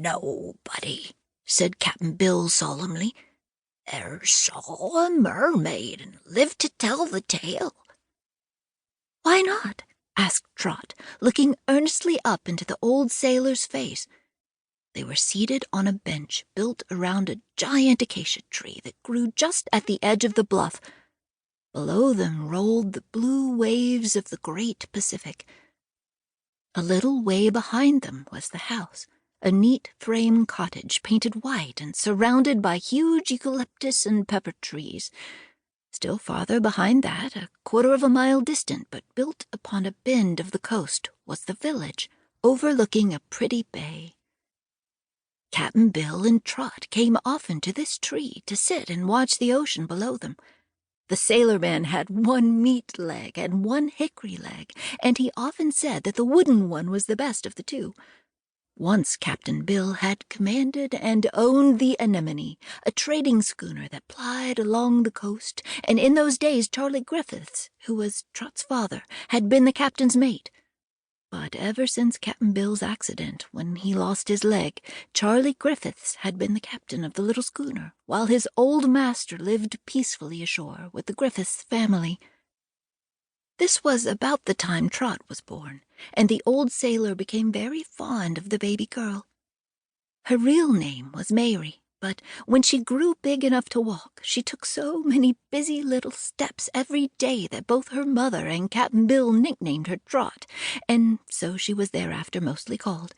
"Nobody," said Cap'n Bill solemnly, "ever saw a mermaid and lived to tell the tale." "Why not?" asked Trot, looking earnestly up into the old sailor's face. They were seated on a bench built around a giant acacia tree that grew just at the edge of the bluff. Below them rolled the blue waves of the great Pacific. A little way behind them was the house, a neat frame cottage painted white and surrounded by huge eucalyptus and pepper trees. Still farther behind that, a quarter of a mile distant but built upon a bend of the coast, was the village, overlooking a pretty bay. Cap'n Bill and Trot came often to this tree to sit and watch the ocean below them. The sailor-man had one meat leg and one hickory leg, and he often said that the wooden one was the best of the two. Once Captain Bill had commanded and owned the Anemone, a trading schooner that plied along the coast, and in those days Charlie Griffiths, who was Trot's father, had been the captain's mate. But ever since Cap'n Bill's accident, when he lost his leg, Charlie Griffiths had been the captain of the little schooner, while his old master lived peacefully ashore with the Griffiths family. This was about the time Trot was born, and the old sailor became very fond of the baby girl. Her real name was Mayre, but when she grew big enough to walk, she took so many busy little steps every day that both her mother and Cap'n Bill nicknamed her Trot, and so she was thereafter mostly called.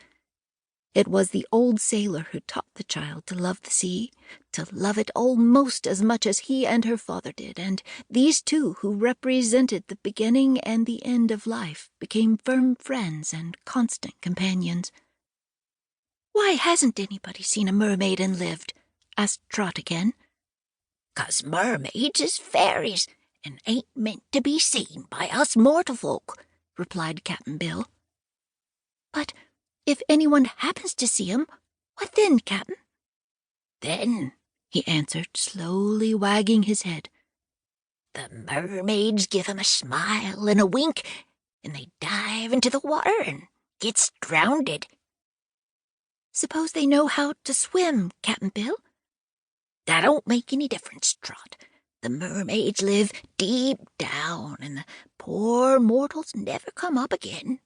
It was the old sailor who taught the child to love the sea, to love it almost as much as he and her father did, and these two, who represented the beginning and the end of life, became firm friends and constant companions. "Why hasn't anybody seen a mermaid and lived?" asked Trot again. "'Cause mermaids is fairies, and ain't meant to be seen by us mortal folk," replied Cap'n Bill. "But if anyone happens to see 'em, what then, Cap'n?" "Then," he answered, slowly wagging his head, "the mermaids give 'em a smile and a wink, and they dive into the water and gets drownded." "Suppose they know how to swim, Cap'n Bill?" "That don't make any difference, Trot. The mermaids live deep down, and the poor mortals never come up again."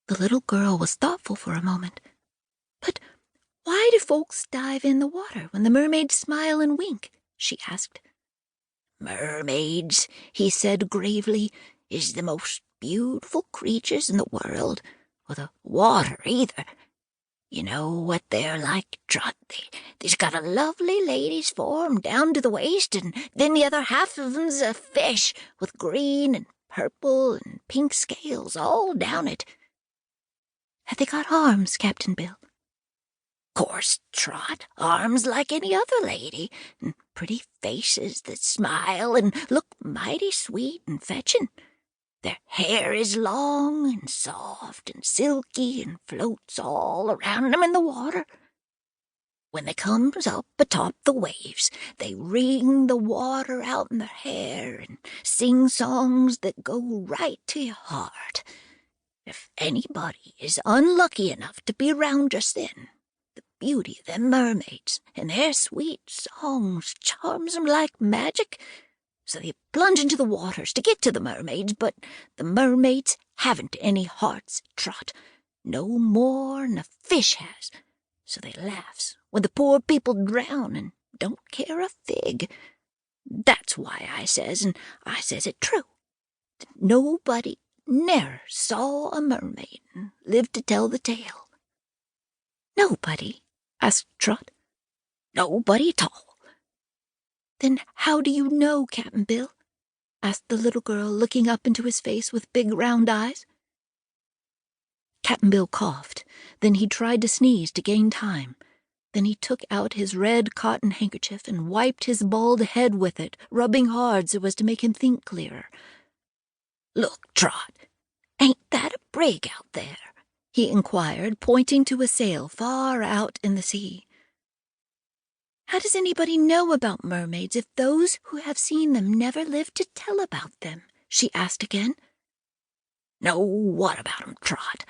The little girl was thoughtful for a moment. "But why do folks dive in the water when the mermaids smile and wink?" she asked. "Mermaids," he said gravely, "is the most beautiful creatures in the world, or the water either. You know what they're like, Trot. They's got a lovely lady's form down to the waist, and then the other half of 'em's a fish with green and purple and pink scales all down it." "Have they got arms, Captain Bill?" "Course, Trot, arms like any other lady, and pretty faces that smile and look mighty sweet and fetchin'. Their hair is long and soft and silky and floats all around 'em in the water. When they comes up atop the waves, they wring the water out in their hair and sing songs that go right to your heart. If anybody is unlucky enough to be around just then, the beauty of them mermaids and their sweet songs charms 'em like magic. So they plunge into the waters to get to the mermaids, but the mermaids haven't any hearts, Trot, no more'n a fish has. So they laughs when the poor people drown and don't care a fig. That's why I says, and I says it true, that nobody ne'er saw a mermaid and lived to tell the tale." "Nobody?" asked Trot. "Nobody at all." "Then how do you know, Cap'n Bill?" asked the little girl, looking up into his face with big round eyes. Cap'n Bill coughed. Then he tried to sneeze to gain time. Then he took out his red cotton handkerchief and wiped his bald head with it, rubbing hard so as to make him think clearer. "Look, Trot, ain't that a brig out there?" he inquired, pointing to a sail far out in the sea. "How does anybody know about mermaids if those who have seen them never lived to tell about them?" she asked again. "Know what about 'em, Trot?"